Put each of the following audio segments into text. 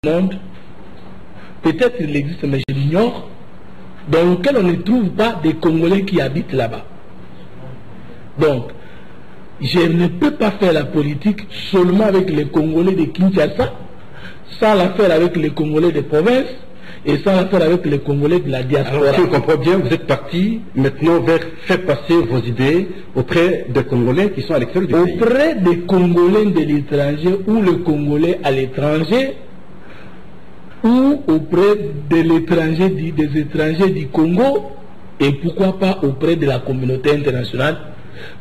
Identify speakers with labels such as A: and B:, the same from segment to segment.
A: monde, peut-être il existe, mais je l'ignore, dans lequel on ne trouve pas des Congolais qui habitent là-bas. Donc, je ne peux pas faire la politique seulement avec les Congolais de Kinshasa, sans la faire avec les Congolais des provinces, et sans la faire avec les Congolais de la diaspora.
B: Alors, si on comprend bien, vous êtes parti maintenant vers faire passer vos idées auprès des Congolais qui sont à l'extérieur du pays.
A: Auprès des Congolais de l'étranger ou le Congolais à l'étranger, ou auprès de l'étranger, des étrangers du Congo, et pourquoi pas auprès de la communauté internationale,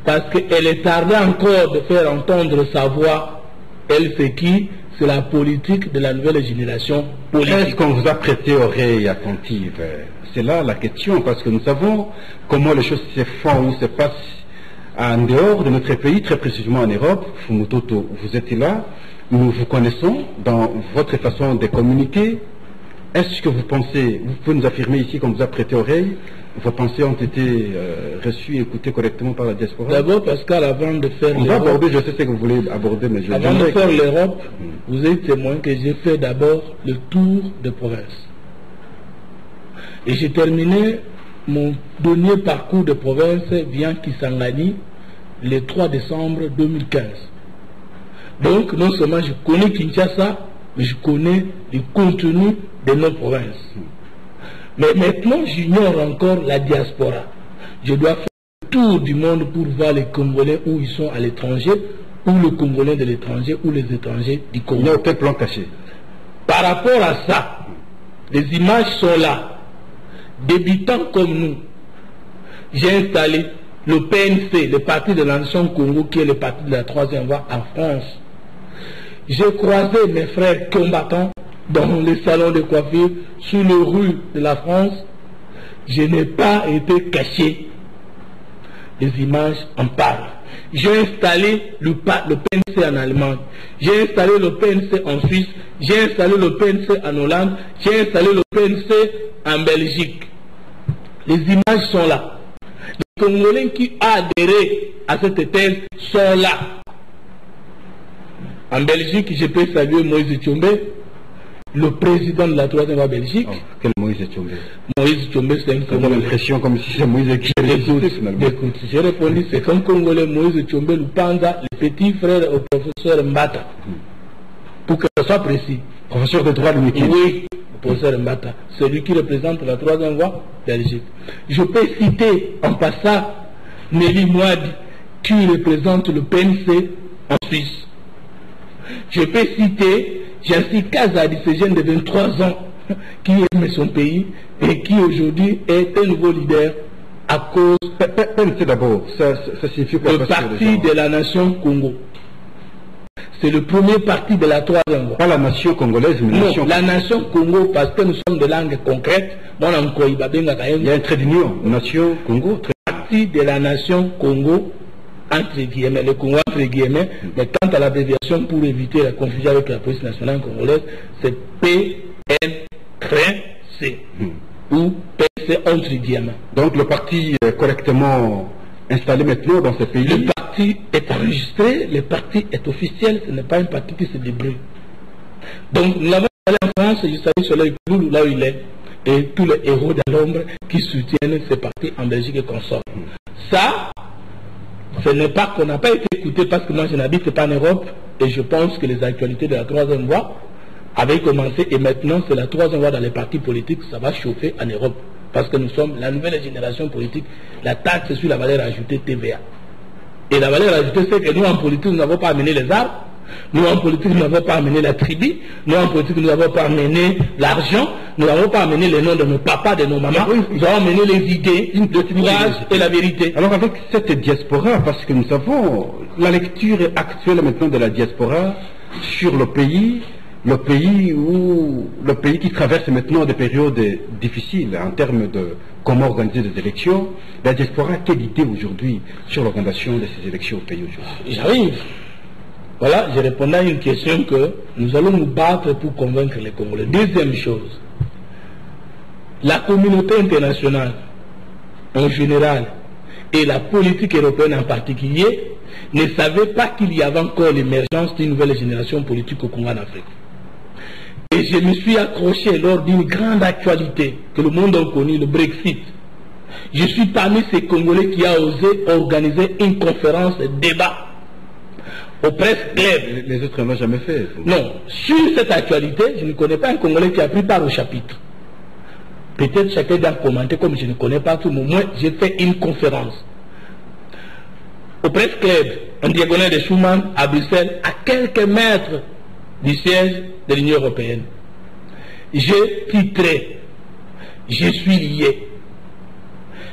A: parce qu'elle est tardée encore de faire entendre sa voix. Elle, c'est qui? C'est la politique de la nouvelle génération politique.
B: Est-ce qu'on vous a prêté oreille attentive? C'est là la question, parce que nous savons comment les choses se font ou se passent en dehors de notre pays, très précisément en Europe. Fumutoto, vous êtes là, nous vous connaissons dans votre façon de communiquer. Est-ce que vous pensez, vous pouvez nous affirmer ici qu'on vous a prêté oreille, vos pensées ont été reçues et écoutées correctement par la diaspora?
A: D'abord, Pascal, avant de faire
B: on va aborder, je sais ce que vous voulez aborder, mais je
A: avant de faire l'Europe, vous êtes témoin que j'ai fait d'abord le tour de province. Et j'ai terminé mon dernier parcours de province via Kisangani le 3 décembre 2015. Donc, non seulement je connais Kinshasa, mais je connais le contenu de nos provinces. Mais maintenant, j'ignore encore la diaspora. Je dois faire le tour du monde pour voir les Congolais où ils sont à l'étranger, ou le Congolais de l'étranger, ou les étrangers du Congo.
B: Il y a aucun plan caché.
A: Par rapport à ça, les images sont là. Débutants comme nous, j'ai installé le PNC, le Parti de la Nation Congo, qui est le parti de la troisième voie en France. J'ai croisé mes frères combattants dans les salons de coiffure, sur les rues de la France. Je n'ai pas été caché. Les images en parlent. J'ai installé le PNC en Allemagne. J'ai installé le PNC en Suisse. J'ai installé le PNC en Hollande. J'ai installé le PNC en Belgique. Les images sont là. Les Congolais qui ont adhéré à cette thèse sont là. En Belgique, je peux saluer Moïse Tchombe, le président de la troisième voie Belgique.
B: Oh, quel Moïse Tchombe?
A: Moïse Tchombe, c'est un Congolais.
B: J'ai l'impression comme si c'est Moïse qui
A: Écoute, j'ai répondu, c'est un Congolais, Moïse Tchombe Lupanza, le petit frère au professeur Mbata. Pour que ce soit précis.
B: Professeur de droit limité.
A: Oui, le professeur Mbata, celui qui représente la troisième voie Belgique. Je peux citer en passant Nelly Mouadi, qui représente le PNC en Suisse. Je peux citer Jansi Kazadi, ce jeune de 23 ans qui aime son pays et qui aujourd'hui est un nouveau leader à cause
B: d'abord, ça signifie quoi?
A: Le parti de la nation Congo. C'est le premier parti de la troisième voie.
B: Pas la nation congolaise, mais
A: non,
B: nation
A: la nation Congo, parce que nous sommes de langue concrète. Il
B: y a un trait d'union, nation Congo.
A: Parti de la nation Congo, entre guillemets, le Congo entre guillemets, mais quant à l'abréviation pour éviter la confusion avec la police nationale congolaise, c'est PNC ou PC entre guillemets.
B: Donc le parti est correctement installé maintenant dans ce pays.
A: Le parti est enregistré, le parti est officiel, ce n'est pas un parti qui se débrouille. Donc nous l'avons allé en France, je savais sur le là où il est, et tous les héros de l'ombre qui soutiennent ce parti en Belgique et consorts. Ça, ce n'est pas qu'on n'a pas été écouté parce que moi je n'habite pas en Europe et je pense que les actualités de la troisième voie avaient commencé et maintenant c'est la troisième voie dans les partis politiques, ça va chauffer en Europe parce que nous sommes la nouvelle génération politique, la taxe sur la valeur ajoutée TVA. Et la valeur ajoutée c'est que nous en politique nous n'avons pas amené les arbres, nous en politique nous n'avons pas amené la tribu, nous en politique nous n'avons pas amené l'argent, nous n'avons pas amené les noms de nos papas, de nos mamans, nous avons amené les idées, le courage et la vérité.
B: Alors avec cette diaspora, parce que nous savons la lecture actuelle maintenant de la diaspora sur le pays qui traverse maintenant des périodes difficiles en termes de comment organiser des élections, la diaspora, quelle idée aujourd'hui sur l'organisation de ces élections au pays aujourd'hui?
A: J'arrive. Voilà, je répondais à une question que nous allons nous battre pour convaincre les Congolais. Deuxième chose, la communauté internationale en général et la politique européenne en particulier ne savaient pas qu'il y avait encore l'émergence d'une nouvelle génération politique au Congo en Afrique. Et je me suis accroché lors d'une grande actualité que le monde a connue, le Brexit. Je suis parmi ces Congolais qui a osé organiser une conférence débat au Presse Club.
B: Les autres n'ont jamais fait.
A: Non, sur cette actualité, je ne connais pas un Congolais qui a pris part au chapitre. Peut-être chacun doit commenter comme je ne connais pas tout, mais moi j'ai fait une conférence au Presse Club, en diagonale de Schuman, à Bruxelles, à quelques mètres du siège de l'Union européenne. J'ai titré, je suis lié.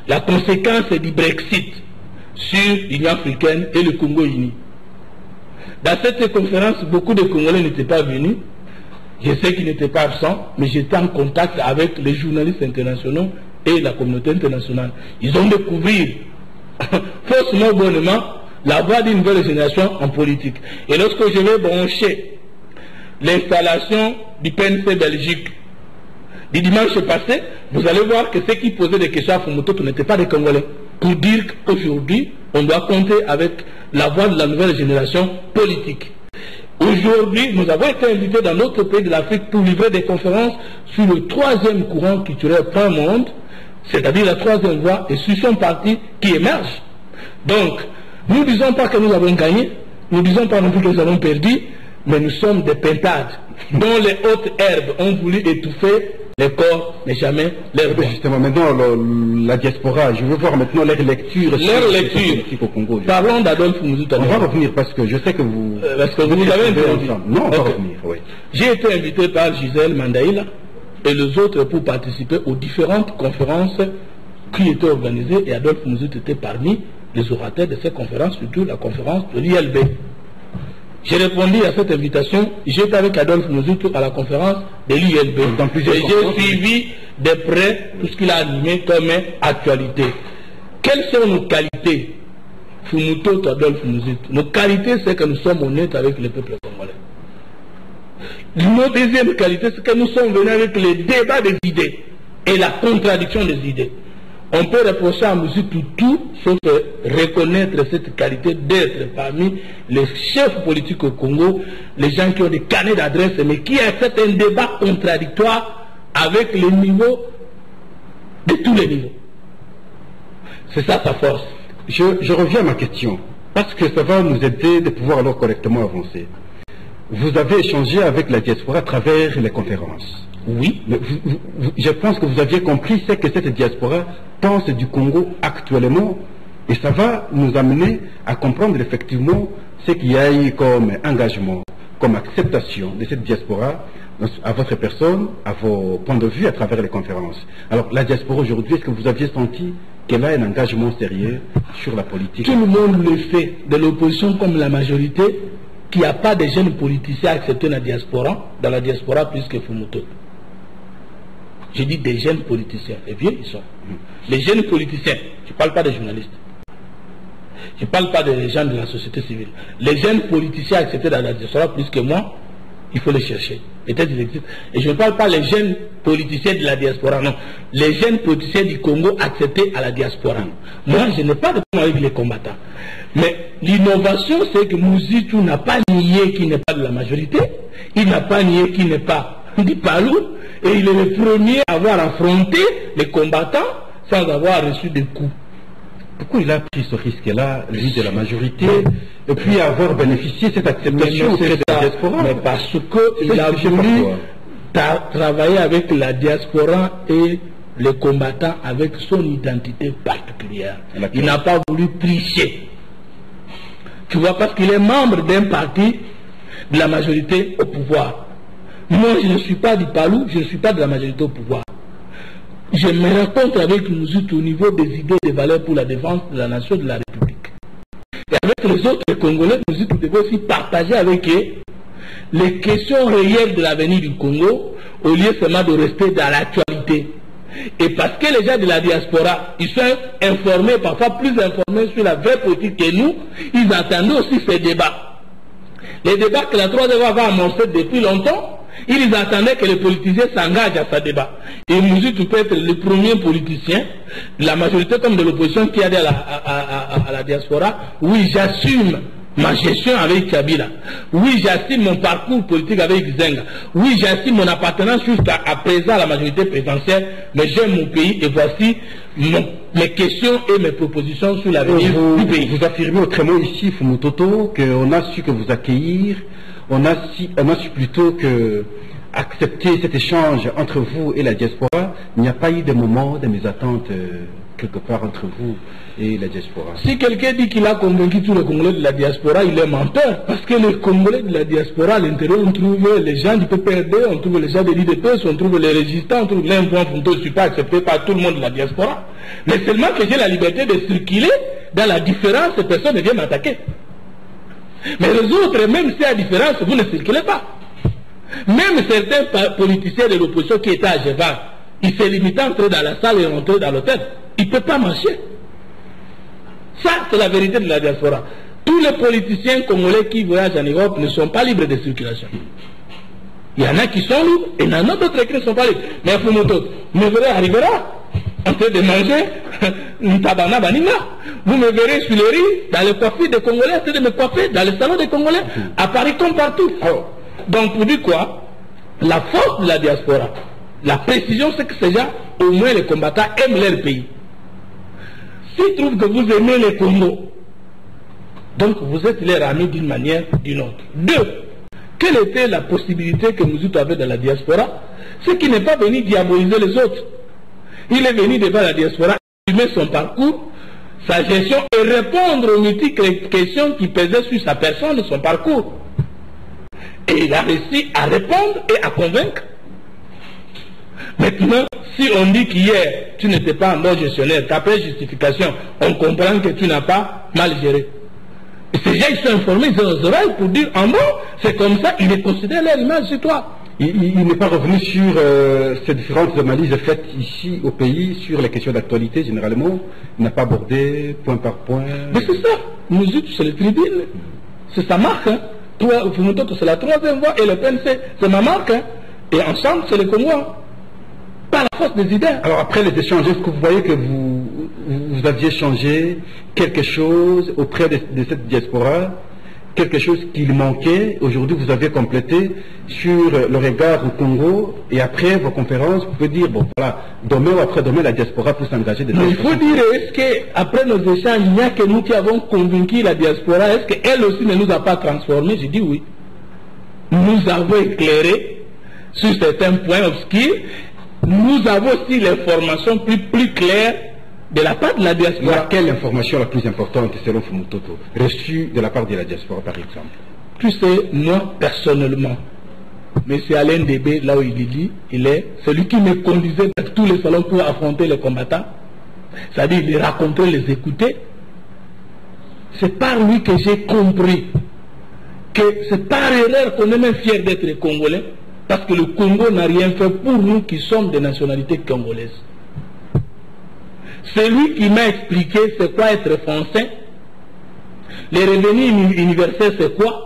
A: La conséquence du Brexit sur l'Union africaine et le Congo uni. Dans cette conférence, beaucoup de Congolais n'étaient pas venus. Je sais qu'ils n'étaient pas absents, mais j'étais en contact avec les journalistes internationaux et la communauté internationale. Ils ont découvert, faussement bonnement, la voie d'une nouvelle génération en politique. Et lorsque je vais brancher l'installation du PNC Belgique du dimanche passé, vous allez voir que ceux qui posaient des questions à Fumutoto n'étaient pas des Congolais. Pour dire qu'aujourd'hui, on doit compter avec la voie de la nouvelle génération politique. Aujourd'hui, nous avons été invités dans d'autres pays de l'Afrique pour livrer des conférences sur le troisième courant culturel point monde, c'est-à-dire la troisième voie, et sur son parti qui émerge. Donc, nous ne disons pas que nous avons gagné, nous ne disons pas non plus que nous avons perdu, mais nous sommes des pintades dont les hautes herbes ont voulu étouffer les corps, mais jamais les corps.
B: Justement, maintenant, la diaspora, je veux voir maintenant leur lecture.
A: Leur lecture.
B: Au Congo.
A: Parlons d'Adolphe Muzito.
B: On va revenir parce que je sais que vous...
A: parce que vous avez introduit.
B: Non, on va revenir, oui.
A: J'ai été invité par Gisèle Mandaïla et les autres pour participer aux différentes conférences qui étaient organisées, et Adolphe Muzito était parmi les orateurs de ces conférences, surtout la conférence de l'ILB. J'ai répondu à cette invitation, j'étais avec Adolphe Muzito à la conférence de l'ILB. Et j'ai suivi de près tout ce qu'il a animé comme actualité. Quelles sont nos qualités, Fumutoto, Adolphe Muzito? Nos qualités, c'est que nous sommes honnêtes avec le peuple congolais. Notre deuxième qualité, c'est que nous sommes venus avec les débats des idées et la contradiction des idées. On peut reprocher à Muzito tout, sauf reconnaître cette qualité d'être parmi les chefs politiques au Congo, les gens qui ont des carnets d'adresse, mais qui acceptent un débat contradictoire avec les niveaux, de tous les niveaux. C'est ça sa force.
B: Je reviens à ma question, parce que ça va nous aider de pouvoir alors correctement avancer. Vous avez échangé avec la diaspora à travers les conférences.
A: Oui.
B: Mais je pense que vous aviez compris ce que cette diaspora pense du Congo actuellement, et ça va nous amener à comprendre effectivement ce qu'il y a eu comme engagement, comme acceptation de cette diaspora à votre personne, à vos points de vue à travers les conférences. Alors la diaspora aujourd'hui, est-ce que vous aviez senti qu'elle a un engagement sérieux sur la politique?
A: Tout le monde le fait, de l'opposition comme la majorité, qu'il n'y a pas de jeunes politiciens acceptés dans la diaspora plus que Fumutoto. Je dis des jeunes politiciens, les vieux ils sont. Les jeunes politiciens, je ne parle pas des journalistes. Je ne parle pas des gens de la société civile. Les jeunes politiciens acceptés dans la diaspora plus que moi, il faut les chercher. Peut-être ils existent. Et je ne parle pas des jeunes politiciens de la diaspora, non. Les jeunes politiciens du Congo acceptés à la diaspora. Moi, je n'ai pas de problème avec les combattants. Mais l'innovation, c'est que Muzito n'a pas nié qu'il n'est pas de la majorité. Il n'a pas nié qu'il n'est pas du Palou. Et il est le premier à avoir affronté les combattants sans avoir reçu de coups.
B: Pourquoi il a pris ce risque-là, lui de la majorité, et puis avoir bénéficié de cette acceptation auprès de la diaspora?
A: Mais parce qu'il a voulu travailler avec la diaspora et les combattants avec son identité particulière. Il n'a pas voulu tricher. Tu vois, parce qu'il est membre d'un parti de la majorité au pouvoir. Moi, je ne suis pas du Palou, je ne suis pas de la majorité au pouvoir. Je me rencontre avec Muzito au niveau des idées et des valeurs pour la défense de la nation de la République. Et avec les autres Congolais, Muzito devait aussi partager avec eux les questions réelles de l'avenir du Congo, au lieu seulement de rester dans l'actualité. Et parce que les gens de la diaspora, ils sont informés, parfois plus informés sur la vraie politique que nous, ils attendaient aussi ces débats. Les débats que la troisième voie va amorcer depuis longtemps, ils attendaient que les politiciens s'engagent à ce débat. Et Muzito peut être le premier politicien, de la majorité comme de l'opposition qui a dit à la diaspora, oui, j'assume ma gestion avec Kabila. Oui, j'assume mon parcours politique avec Zenga. Oui, j'assume mon appartenance jusqu'à présent à la majorité présidentielle, mais j'aime mon pays et voici mes questions et mes propositions sur l'avenir du pays.
B: Vous affirmez autrement ici, Fumutoto, qu'on a su que vous accueillir, on a su plutôt que accepter cet échange entre vous et la diaspora. Il n'y a pas eu de moment de mésattente quelque part entre vous et la diaspora.
A: Si quelqu'un dit qu'il a convaincu tous les Congolais de la diaspora, il est menteur. Parce que les Congolais de la diaspora, à l'intérieur, on trouve les gens du PPRD, on trouve les gens de l'IDPS, on trouve les résistants, on trouve l'impoint. Je ne suis pas accepté par tout le monde de la diaspora. Mais seulement que j'ai la liberté de circuler dans la différence, personne ne vient m'attaquer. Mais les autres, même s'il y a différence, vous ne circulez pas. Même certains politiciens de l'opposition qui étaient à Géva, ils se limitent à entrer dans la salle et rentrer dans l'hôtel. Ils ne peuvent pas marcher. Ça, c'est la vérité de la diaspora. Tous les politiciens congolais qui voyagent en Europe ne sont pas libres de circulation. Il y en a qui sont libres et il y en a d'autres qui ne sont pas libres. Mais Fumoto, me verrez arrivera en train de manger une tabana banina. Vous me verrez sur les riz, dans les coiffures des Congolais, en train de me coiffer dans les salons des Congolais, à Paris comme partout. Donc, pour dire quoi? La force de la diaspora, la précision, c'est que ces gens, au moins les combattants, aiment leur pays. S'ils trouvent que vous aimez les Congo, donc vous êtes leurs amis d'une manière ou d'une autre. Deux, quelle était la possibilité que Mouzoutou avait dans la diaspora? C'est qu'il n'est pas venu diaboliser les autres. Il est venu devant la diaspora, assumer son parcours, sa gestion et répondre aux multiples questions qui pesaient sur sa personne et son parcours. Et il a réussi à répondre et à convaincre. Maintenant, si on dit qu'hier, tu n'étais pas un bon gestionnaire, qu'après justification, on comprend que tu n'as pas mal géré. Et ces gens, ils sont informés, ils ont les oreilles pour dire, en bon, c'est comme ça, il est considéré leur image sur toi.
B: Il n'est pas revenu sur ces différentes analyses faites ici au pays, sur les questions d'actualité généralement. Il n'a pas abordé point par point.
A: Mais c'est ça, nous c'est le tribune. C'est sa marque. Hein. Toi, Fumoto, c'est la troisième voie et le PNC, c'est ma marque. Hein. Et ensemble, c'est le Congo. Hein. Pas la force des idées.
B: Alors après les échanges, est-ce que vous voyez que vous aviez changé quelque chose auprès de cette diaspora, quelque chose qui manquait? Aujourd'hui, vous avez complété sur le regard au Congo et après vos conférences, vous pouvez dire, bon voilà, demain ou après-demain, la diaspora peut s'engager.
A: Mais il faut dire, est-ce qu'après nos échanges, il n'y a que nous qui avons convaincu la diaspora, est-ce qu'elle aussi ne nous a pas transformés? J'ai dit oui. Nous avons éclairé sur certains points obscurs. Nous avons aussi l'information plus claire de la part de la diaspora.
B: Quelle information la plus importante selon Fumutoto reçue de la part de la diaspora par exemple?
A: Tu sais, moi personnellement, M. Alain Débé, là où il est celui qui me conduisait dans tous les salons pour affronter les combattants. C'est-à-dire les rencontrer, les écouter. C'est par lui que j'ai compris que c'est par erreur qu'on est même fier d'être Congolais. Parce que le Congo n'a rien fait pour nous qui sommes des nationalités congolaises. C'est lui qui m'a expliqué c'est quoi être français, les revenus universels c'est quoi,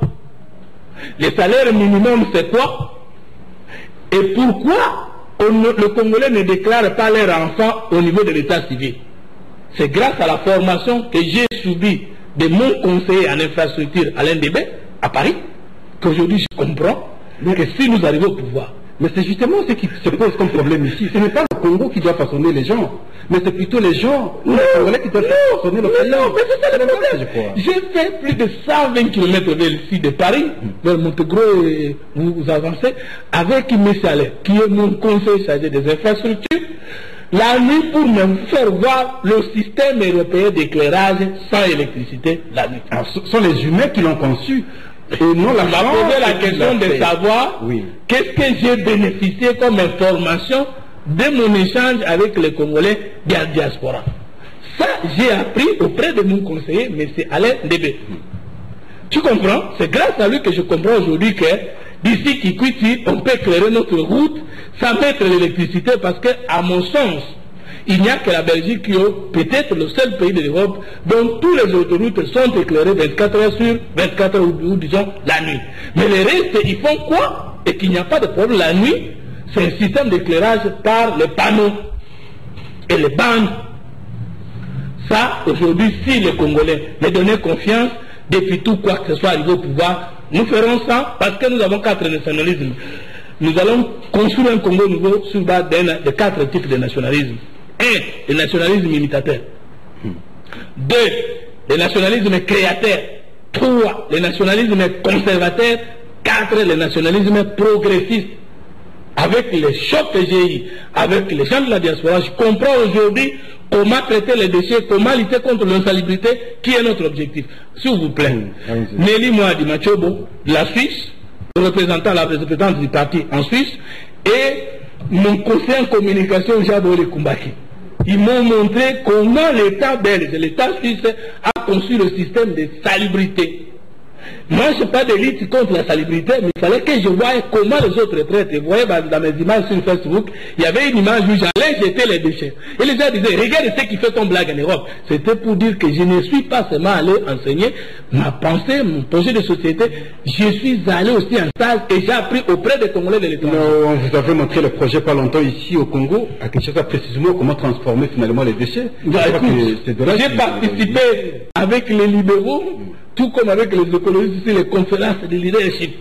A: les salaires minimums c'est quoi, et pourquoi le Congolais ne déclare pas leurs enfants au niveau de l'état civil. C'est grâce à la formation que j'ai subie de mon conseiller en infrastructure Alain Débé à Paris qu'aujourd'hui je comprends que si nous arrivons au pouvoir.
B: Mais c'est justement ce qui se pose comme problème ici. Ce n'est pas le Congo qui doit façonner les gens, mais c'est plutôt les gens, les Congolais qui doivent façonner le pays.
A: Non, mais c'est ça le problème, je crois. J'ai fait plus de 120 km vers ici de Paris, vers Montegros et vous avancez, avec M. Alain, qui est mon conseiller chargé des infrastructures, la nuit pour me faire voir le système européen d'éclairage sans électricité la nuit.
B: Alors, ce sont les humains qui l'ont conçu. Et non,
A: on m'a posé la question de savoir qu'est-ce que j'ai bénéficié comme information de mon échange avec les Congolais de la diaspora. Ça, j'ai appris auprès de mon conseiller, M. Alain Débé. Tu comprends? C'est grâce à lui que je comprends aujourd'hui que d'ici Kikwiti, on peut éclairer notre route sans mettre l'électricité parce que, à mon sens, il n'y a que la Belgique qui est peut-être le seul pays de l'Europe dont tous les autoroutes sont éclairées 24 heures sur 24 heures ou disons la nuit. Mais les restes, ils font quoi? Et qu'il n'y a pas de problème la nuit, c'est un système d'éclairage par les panneaux et les bandes. Ça, aujourd'hui, si les Congolais me donnaient confiance, depuis tout quoi que ce soit arrivé au pouvoir. Nous ferons ça parce que nous avons 4 nationalismes. Nous allons construire un Congo nouveau sur base de 4 types de nationalisme. 1, le nationalisme imitateur. 2, le nationalisme créateur. 3, le nationalisme conservateur. 4, le nationalisme progressiste. Avec les chocs que j'ai eu, avec les gens de la diaspora, je comprends aujourd'hui comment traiter les déchets, comment lutter contre l'insalubrité, qui est notre objectif. S'il vous plaît, Nelly Moadi Machobo, de la Suisse, la représentante du parti en Suisse, et mon conseiller en communication, Jabole Kumbaki. Ils m'ont montré comment l'État belge, l'État suisse, a conçu le système de salubrité. Moi, je n'ai pas de lutte contre la salubrité, mais il fallait que je voie comment les autres traitent. Vous voyez, dans mes images sur Facebook, il y avait une image où j'allais jeter les déchets. Et les gens disaient, regarde ce qui fait ton blague en Europe. C'était pour dire que je ne suis pas seulement allé enseigner ma pensée, mon projet de société. Je suis allé aussi en stage et j'ai appris auprès des Congolais de l'État.
B: Vous avez montré le projet pas longtemps ici au Congo, à Kinshasa précisément, comment transformer finalement les déchets.
A: J'ai participé avec les libéraux, tout comme avec les écologistes ici, les conférences de leadership.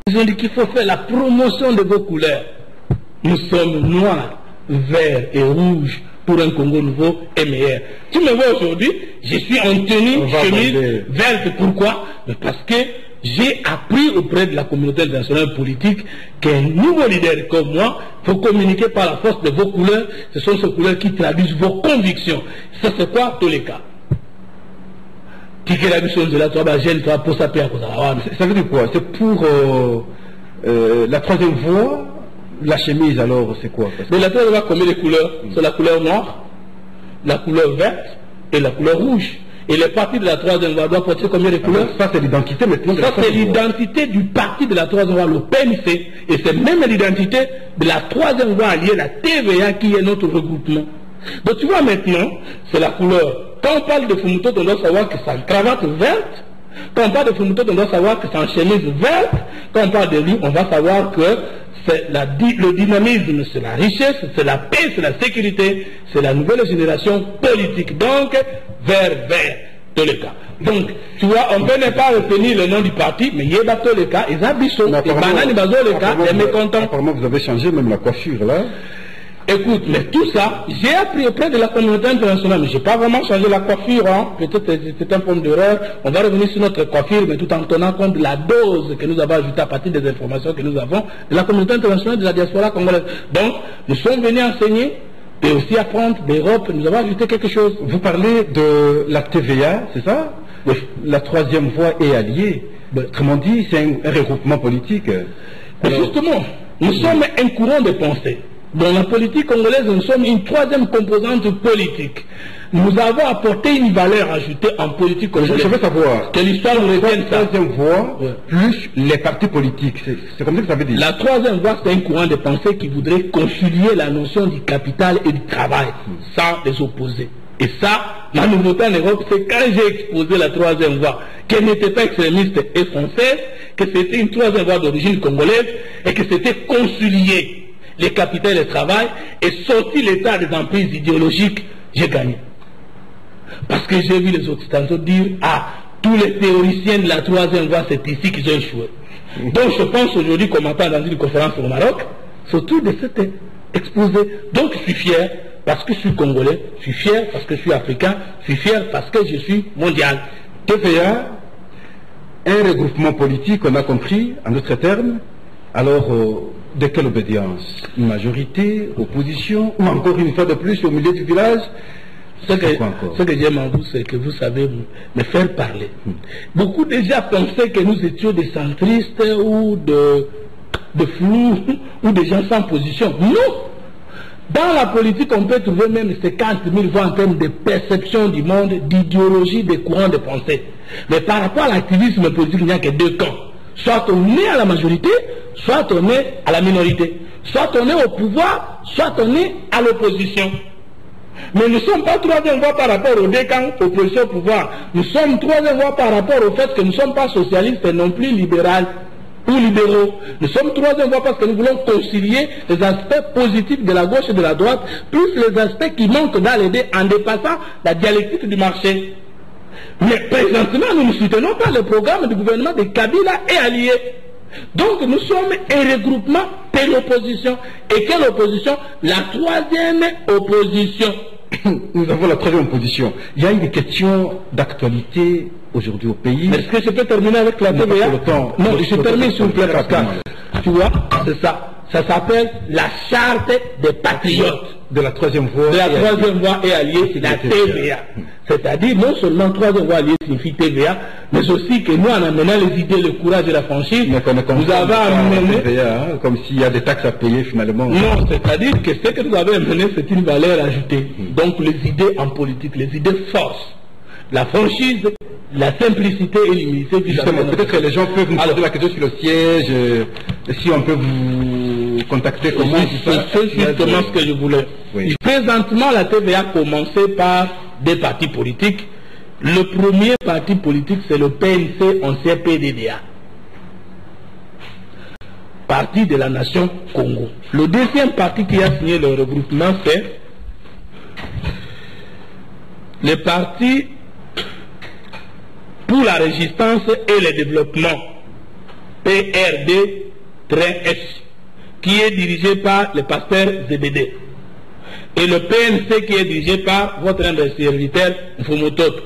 A: Ils ont dit qu'il faut faire la promotion de vos couleurs. Nous sommes noirs, verts et rouges pour un Congo nouveau et meilleur. Tu me vois aujourd'hui, je suis en tenue chemise verte. Pourquoi? Parce que j'ai appris auprès de la communauté internationale politique qu'un nouveau leader comme moi faut communiquer par la force de vos couleurs. Ce sont ces couleurs qui traduisent vos convictions. Ça c'est quoi tous les cas? Ça
B: veut dire quoi? C'est pour la troisième voie. La chemise alors c'est quoi?
A: Mais la troisième voie combien de couleurs? C'est la couleur noire, la couleur verte et la couleur rouge. Et les partis de la troisième voie doivent porter combien de couleurs?
B: Ça c'est l'identité maintenant.
A: Ça c'est l'identité du parti de la troisième voie, le PNC. Et c'est même l'identité de la troisième voie alliée, la TVA, qui est notre regroupement. Donc tu vois maintenant, c'est la couleur. Quand on parle de Fumuto, on doit savoir que c'est en cravate verte. Quand on parle de Fumuto, on doit savoir que c'est en chemise verte. Quand on parle de lui, on va savoir que c'est le dynamisme, c'est la richesse, c'est la paix, c'est la sécurité, c'est la nouvelle génération politique. Donc, vert, tous les cas. Donc, tu vois, on peut ne pas retenir le nom du parti, mais il y a tous les cas, ils habitent, et banane, les cas, les mécontents.
B: Apparemment, vous avez changé même la coiffure, là.
A: Écoute, mais tout ça, j'ai appris auprès de la communauté internationale, mais je n'ai pas vraiment changé la coiffure, hein. Peut-être c'est un point d'erreur. On va revenir sur notre coiffure, mais tout en tenant compte de la dose que nous avons ajoutée à partir des informations que nous avons de la communauté internationale de la diaspora congolaise. Donc, nous sommes venus enseigner et aussi apprendre d'Europe. Nous avons ajouté quelque chose.
B: Vous parlez de la TVA, c'est ça? Oui. La troisième voie est alliée. Autrement dit, c'est un regroupement politique.
A: Alors, justement, nous sommes un courant de pensée. Dans la politique congolaise, nous sommes une troisième composante politique. Nous avons apporté une valeur ajoutée en politique congolaise.
B: Je veux savoir
A: que l'histoire nous retienne ça.
B: La troisième voie, plus les partis politiques. C'est comme ça que ça veut dire.
A: La troisième voie, c'est un courant de pensée qui voudrait concilier la notion du capital et du travail, sans les opposer. Et ça, la nouveauté en Europe, c'est quand j'ai exposé la troisième voie, qu'elle n'était pas extrémiste et française, que c'était une troisième voie d'origine congolaise, et que c'était concilier les capitaux et le travail, et sortir l'état des emprises idéologiques, j'ai gagné. Parce que j'ai vu les Occidentaux dire, ah, tous les théoriciens de la troisième voie, c'est ici qu'ils ont échoué. Donc je pense aujourd'hui, comme entend dans une conférence au Maroc, surtout de cet exposé. Donc je suis fier parce que je suis congolais, je suis fier parce que je suis africain, je suis fier parce que je suis mondial.
B: TVA, un regroupement politique, on a compris, en d'autres termes. Alors, de quelle obédience? Une majorité, opposition, ou encore une fois de plus au milieu du village?
A: Ce que j'aime en vous, c'est que vous savez me faire parler. Beaucoup déjà pensaient que nous étions des centristes ou de flous ou des gens sans position. Non! Dans la politique, on peut trouver même 50 000 voix en termes de perception du monde, d'idéologie, de courants de pensée. Mais par rapport à l'activisme politique, il n'y a que deux camps. Soit on est à la majorité, soit on est à la minorité. Soit on est au pouvoir, soit on est à l'opposition. Mais nous ne sommes pas troisième voie par rapport aux deux camps, opposition au pouvoir. Nous sommes troisième voie par rapport au fait que nous ne sommes pas socialistes et non plus libéraux ou libéraux. Nous sommes troisième voie parce que nous voulons concilier les aspects positifs de la gauche et de la droite, plus les aspects qui manquent dans les deux en dépassant la dialectique du marché. Mais présentement, nous ne soutenons pas le programme du gouvernement de Kabila et alliés. Donc nous sommes un regroupement de l'opposition. Et quelle opposition? La troisième opposition.
B: Nous avons la troisième opposition. Il y a une question d'actualité aujourd'hui au pays.
A: Est-ce que je peux terminer avec la TVA? Non, je termine sur le plaît, Pascal. Tu vois, c'est ça. Ça s'appelle la charte des patriotes.
B: De la troisième voie.
A: De la troisième voie et alliée, c'est la TVA. C'est-à-dire, non seulement troisième voie alliée signifie TVA, mais aussi que nous, en amenant les idées, le courage et la franchise, nous avons amené...
B: TVA, comme s'il y a des taxes à payer finalement.
A: Non, c'est-à-dire que ce que nous avons amené, c'est une valeur ajoutée. Donc les idées en politique, les idées forces, la franchise, la simplicité et l'humilité.
B: Justement, peut-être que les gens peuvent nous poser la question sur le siège, si on peut vous contacter, comment
A: c'est justement ce que je voulais. Oui. Présentement, la TVA a commencé par des partis politiques. Le premier parti politique, c'est le PNC, ancien PDDA. Parti de la nation Congo. Le deuxième parti qui a signé le regroupement, c'est le parti pour la résistance et le développement, PRD-S, qui est dirigé par le pasteur ZDD. Et le PNC qui est dirigé par votre serviteur Mfumototo.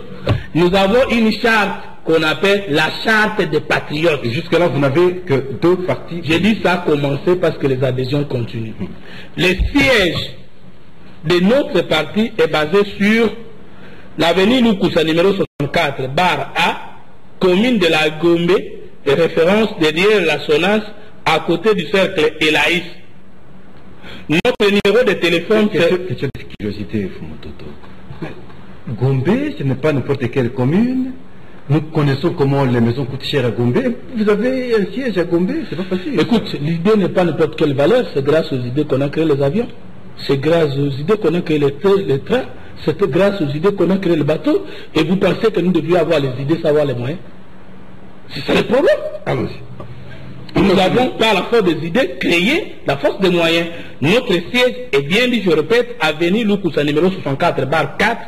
A: Nous avons une charte qu'on appelle la charte des patriotes.
B: Jusque-là, vous n'avez que deux partis.
A: J'ai dit ça a commencé parce que les adhésions continuent. Le siège de notre parti est basé sur l'avenue Lukusa numéro 64, barre A, commune de la Gombe, et référence derrière la Sonas, à côté du cercle Elaïs. Notre numéro de téléphone, c'est...
B: Question de curiosité, Fumototo. Gombe, ce n'est pas n'importe quelle commune. Nous connaissons comment les maisons coûtent cher à Gombe. Vous avez un siège à Gombe, c'est pas facile.
A: Écoute, l'idée n'est pas n'importe quelle valeur, c'est grâce aux idées qu'on a créé les avions. C'est grâce aux idées qu'on a créé les trains. C'est grâce aux idées qu'on a créé le bateau. Et vous pensez que nous devions avoir les idées, savoir les moyens? C'est ça le problème.
B: Allons-y.
A: Nous avons, par la force des idées, créé la force des moyens. Notre siège est bien dit, je répète, avenue Lukusa numéro 64, barre 4,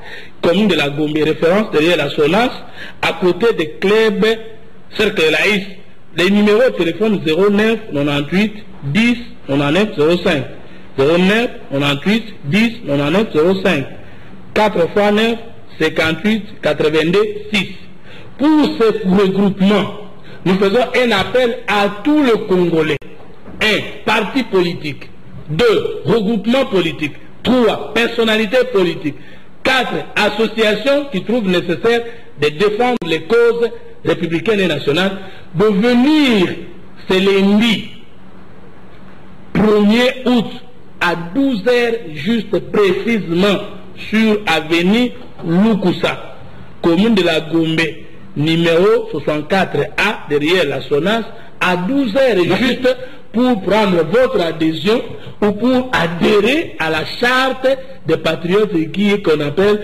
A: commune de la Gombe, référence derrière la Sonas, à côté des clubs Cercle Laïs. Les numéros de téléphone 09 98 10 99 05. 09 98 10 99 05. 4 x 9, 58 82 6. Pour ce regroupement, nous faisons un appel à tous les Congolais. 1. Parti politique. 2. Regroupement politique. 3. Personnalité politique. 4. Associations qui trouvent nécessaire de défendre les causes républicaines et nationales, de venir ce lundi 1er août à 12h juste précisément sur avenue Lukusa, commune de la Gombe, numéro 64A, derrière la Sonas, à 12h juste pour prendre votre adhésion ou pour adhérer à la charte des patriotes qu'on appelle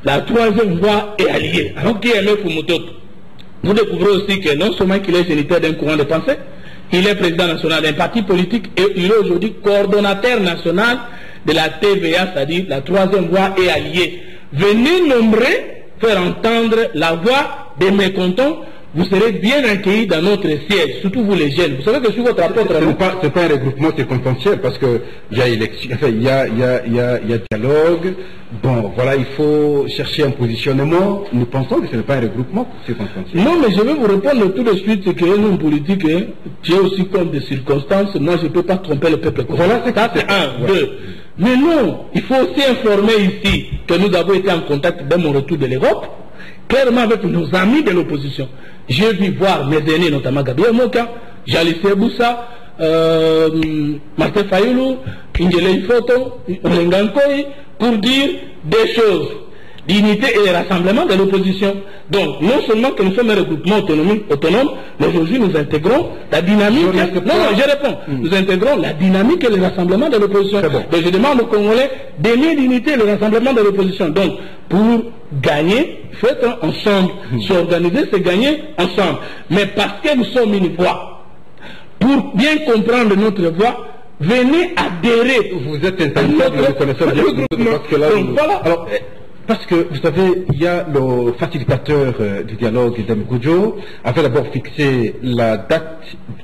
A: la troisième voie et alliée. Alors qui est le Fumototo? Vous découvrez aussi que non seulement qu'il est géniteur d'un courant de pensée, il est président national d'un parti politique et il est aujourd'hui coordonnateur national de la TVA, c'est-à-dire la troisième voie et alliée. Venez nommer, faire entendre la voix des mécontents. Vous serez bien accueillis dans notre siège, surtout vous les jeunes. Vous savez que sur votre rapport...
B: Ce n'est pas un regroupement circonstanciel parce qu'il y a élection, enfin, il y a dialogue. Bon, voilà, il faut chercher un positionnement. Nous pensons que ce n'est pas un regroupement circonstanciel.
A: Non, mais je vais vous répondre tout de suite que nous, politique, tu es aussi comme des circonstances. Moi, je ne peux pas tromper le peuple. Voilà, c'est un, deux. Mais non, il faut aussi informer ici que nous avons été en contact dès mon retour de l'Europe, clairement avec nos amis de l'opposition. J'ai vu voir mes aînés, notamment Gabriel Moka, Jalissé Boussa, Martin Fayoulou, Ingele Foto, Olengankoi, pour dire des choses, l'unité et le rassemblement de l'opposition. Donc, non seulement que nous sommes un regroupement autonome, mais aujourd'hui nous intégrons la dynamique... je réponds. Nous intégrons la dynamique et le rassemblement de l'opposition.
B: Bon.
A: Donc, je demande aux Congolais d'aimer l'unité et le rassemblement de l'opposition. Donc, pour gagner, il faut être ensemble. S'organiser, c'est gagner ensemble. Mais parce que nous sommes une voix, pour bien comprendre notre voix, venez adhérer.
B: Vous êtes intéressé, vous connaissez bien.
A: Donc, voilà. Alors,
B: Parce que, vous savez, il y a le facilitateur du dialogue, Dame Goudjo, avait d'abord fixé la date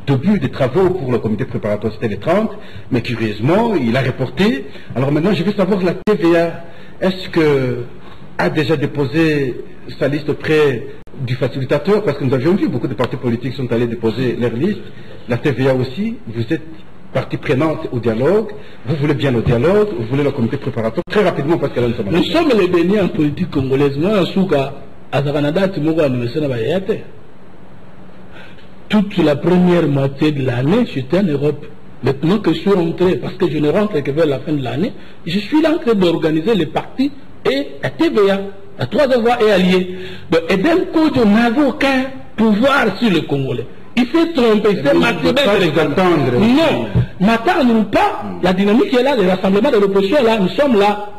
B: de début des travaux pour le comité préparatoire, c'était les 30, mais curieusement, il a reporté. Alors maintenant, je veux savoir, la TVA, est-ce que a déjà déposé sa liste auprès du facilitateur? Parce que nous avions vu, beaucoup de partis politiques sont allés déposer leur liste. La TVA aussi, vous êtes partie prenante au dialogue, vous voulez bien le dialogue, vous voulez le comité préparatoire, très rapidement parce que là
A: nous sommes les derniers en politique congolaise. Moi, en Souka, à Zavanada, toute la première moitié de l'année, j'étais en Europe. Maintenant que je suis rentré, parce que je ne rentre que vers la fin de l'année, je suis là en train d'organiser les partis et la TVA, la troisième voie est alliée. Donc, Eden Kodjo n'avait aucun pouvoir sur le Congolais. Il fait tromper, c'est attendre. Non, n'attendons pas. La dynamique est là, les rassemblements de l'opposition est là, nous sommes là.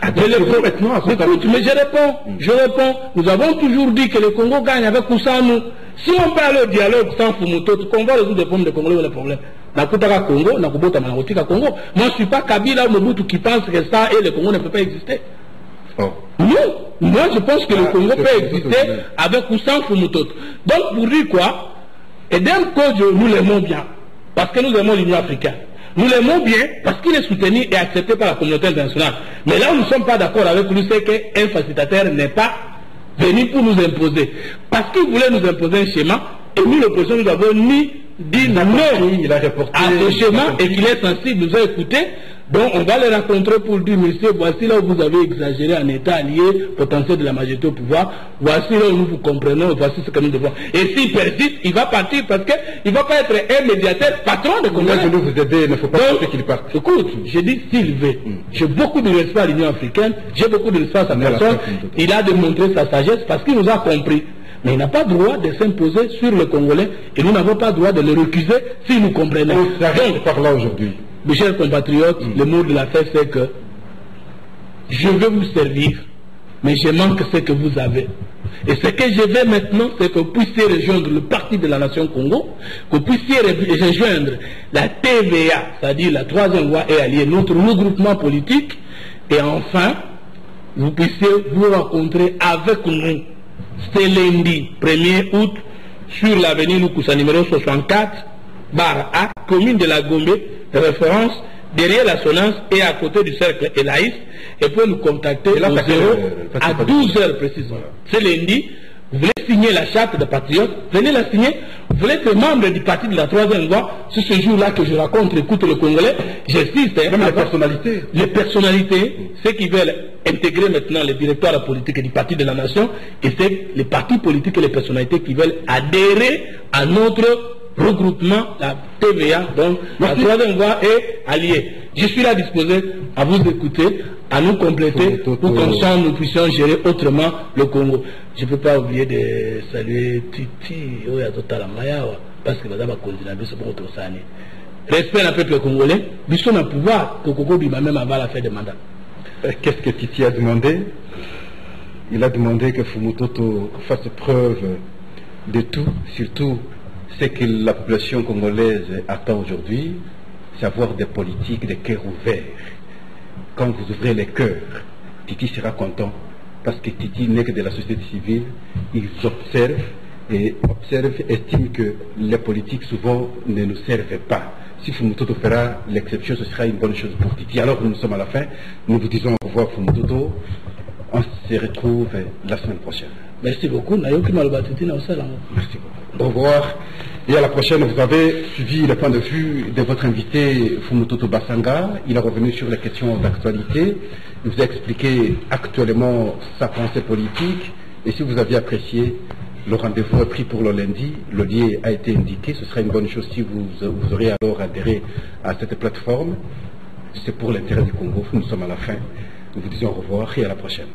A: Écoute, mais je réponds. Nous avons toujours dit que le Congo gagne avec Kousanou. Si on parle au dialogue sans Fumuto, qu'on va résoudre des problèmes de Congolais ou les problèmes. Nakutaka Congo, Nakubota Managotika Congo. Moi, je ne suis pas Kabila ou Mobutu qui pense que ça et le Congo ne peut pas exister. Oh. Non, moi je pense que le Congo peut exister avec ou sans Fumuto. Donc, pour dire quoi? Eden Kodjo, nous l'aimons bien, parce que nous aimons l'Union africaine. Nous l'aimons bien, parce qu'il est soutenu et accepté par la communauté internationale. Mais là où nous ne sommes pas d'accord avec lui, c'est qu'un facilitateur n'est pas venu pour nous imposer. Parce qu'il voulait nous imposer un schéma, et nous, l'opposition, nous avons dit non à ce schéma, et qu'il est sensible, nous a écoutés. Donc on va les rencontrer pour dire, monsieur, voici là où vous avez exagéré en état allié potentiel de la majorité au pouvoir, voici là où nous vous comprenons, voici ce que nous devons. Et s'il persiste, il va partir parce qu'il ne va pas être un médiateur patron de Congo.
B: Je vais vous aider, il ne faut pas qu'il parte.
A: Écoute, je dis s'il veut. J'ai beaucoup de respect à l'Union africaine, j'ai beaucoup de respect à sa personne, il a démontré sa sagesse parce qu'il nous a compris. Mais il n'a pas droit de s'imposer sur le Congolais et nous n'avons pas droit de le recuser si nous comprenons.
B: On s'arrête par là aujourd'hui.
A: Mes chers compatriotes, le mot de la fête, c'est que je veux vous servir, mais je manque ce que vous avez. Et ce que je veux maintenant, c'est que vous puissiez rejoindre le parti de la nation Congo, que vous puissiez rejoindre la TVA, c'est-à-dire la troisième voie et alliée, notre regroupement politique, et enfin, vous puissiez vous rencontrer avec nous ce lundi 1er août sur l'avenue Lukusa numéro 64, barre A, commune de la Gombe, de référence derrière la Sonance et à côté du cercle Elaïs, et pour nous contacter au 0 à 12h précisément. C'est lundi, vous voulez signer la charte de patriotes, venez la signer. Vous voulez être membre du parti de la troisième voie, c'est ce jour-là que je raconte, écoute le Congolais, j'insiste.
B: Même les personnalités.
A: Les personnalités, ceux qui veulent intégrer maintenant le directoire politique du parti de la nation, et c'est les partis politiques et les personnalités qui veulent adhérer à notre regroupement, la TVA, donc la troisième voie est alliée. Je suis là disposé à vous écouter, à nous compléter pour qu'ensemble nous puissions gérer autrement le Congo. Je ne peux pas oublier de saluer Titi, parce que madame a continué, c'est bon, respect le peuple congolais, nous sommes à pouvoir que Congo bima même avant la fin des mandats.
B: Qu'est-ce que Titi a demandé? Il a demandé que Fumutoto fasse preuve de tout, surtout ce que la population congolaise attend aujourd'hui, c'est avoir des politiques, des cœurs ouverts. Quand vous ouvrez les cœurs, Titi sera content, parce que Titi n'est que de la société civile, ils observent, estiment que les politiques souvent ne nous servent pas. Si Fumutoto fera l'exception, ce sera une bonne chose pour Titi. Alors nous sommes à la fin, nous vous disons au revoir Fumutoto, on se retrouve la semaine prochaine.
A: Merci beaucoup. Merci beaucoup.
B: Au revoir. Et à la prochaine, vous avez suivi le point de vue de votre invité Fumutoto Basanga. Il est revenu sur les questions d'actualité. Il vous a expliqué actuellement sa pensée politique. Et si vous aviez apprécié, le rendez-vous est pris pour le lundi. Le lien a été indiqué. Ce sera une bonne chose si vous aurez alors adhéré à cette plateforme. C'est pour l'intérêt du Congo. Nous sommes à la fin. Nous vous disons au revoir et à la prochaine.